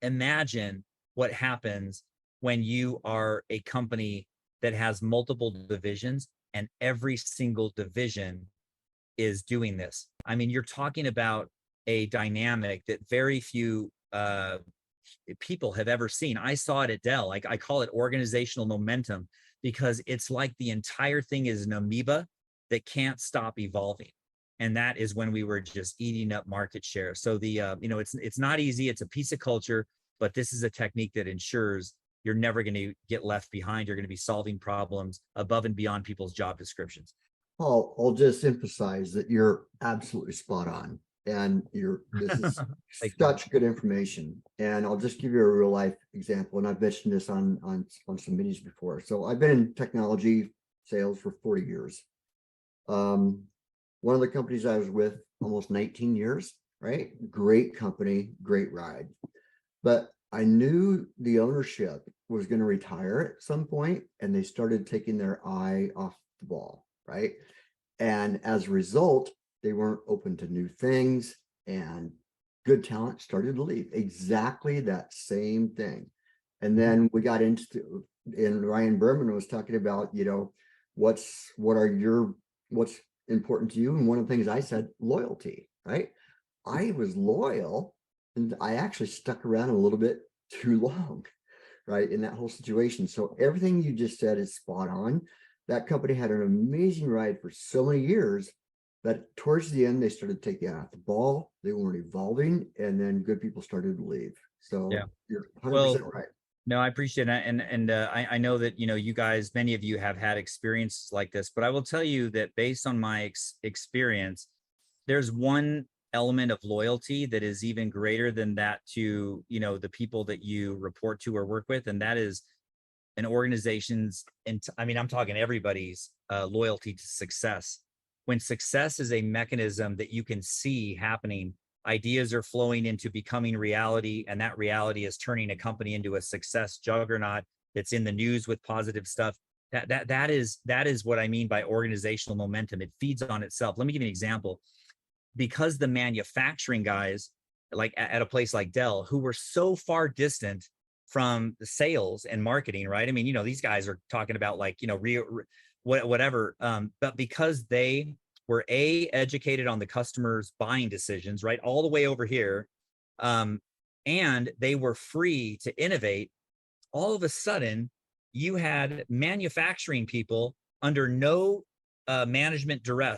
imagine what happens when you are a company that has multiple divisions and every single division is doing this. I mean, you're talking about a dynamic that very few people have ever seen. I saw it at Dell. Like, I call it organizational momentum, because it's like the entire thing is an amoeba that can't stop evolving. And that is when we were just eating up market share. So it's not easy. It's a piece of culture, but this is a technique that ensures you're never going to get left behind. You're going to be solving problems above and beyond people's job descriptions. I'll just emphasize that you're absolutely spot on. And this is such good information. And I'll just give you a real life example. And I've mentioned this on some meetings before. So I've been in technology sales for 40 years. One of the companies I was with almost 19 years, right? Great company, great ride. But I knew the ownership was going to retire at some point, and they started taking their eye off the ball, right? And as a result, they weren't open to new things, and good talent started to leave. Exactly that same thing. And then we got into, and Ryan Berman was talking about, what's important to you. And one of the things I said, loyalty, right? I was loyal, and I actually stuck around a little bit too long, right? In that whole situation. So everything you just said is spot on. That company had an amazing ride for so many years that towards the end, they started taking out the ball. They weren't evolving, and then good people started to leave. So Yeah. you're 100% right. No, I appreciate that. And I know that, you guys, many of you have had experiences like this, but I will tell you that based on my experience, there's one element of loyalty that is even greater than that to, the people that you report to or work with. And that is an organization's, and I mean, I'm talking everybody's loyalty to success. When success is a mechanism that you can see happening, ideas are flowing into becoming reality, and that reality is turning a company into a success juggernaut that's in the news with positive stuff. That is what I mean by organizational momentum. It feeds on itself. Let me give you an example. Because the manufacturing guys, like at a place like Dell, who were so far distant from the sales and marketing, right? I mean, these guys are talking about like, whatever. But because they were educated on the customer's buying decisions, right, all the way over here, and they were free to innovate, all of a sudden you had manufacturing people under no management duress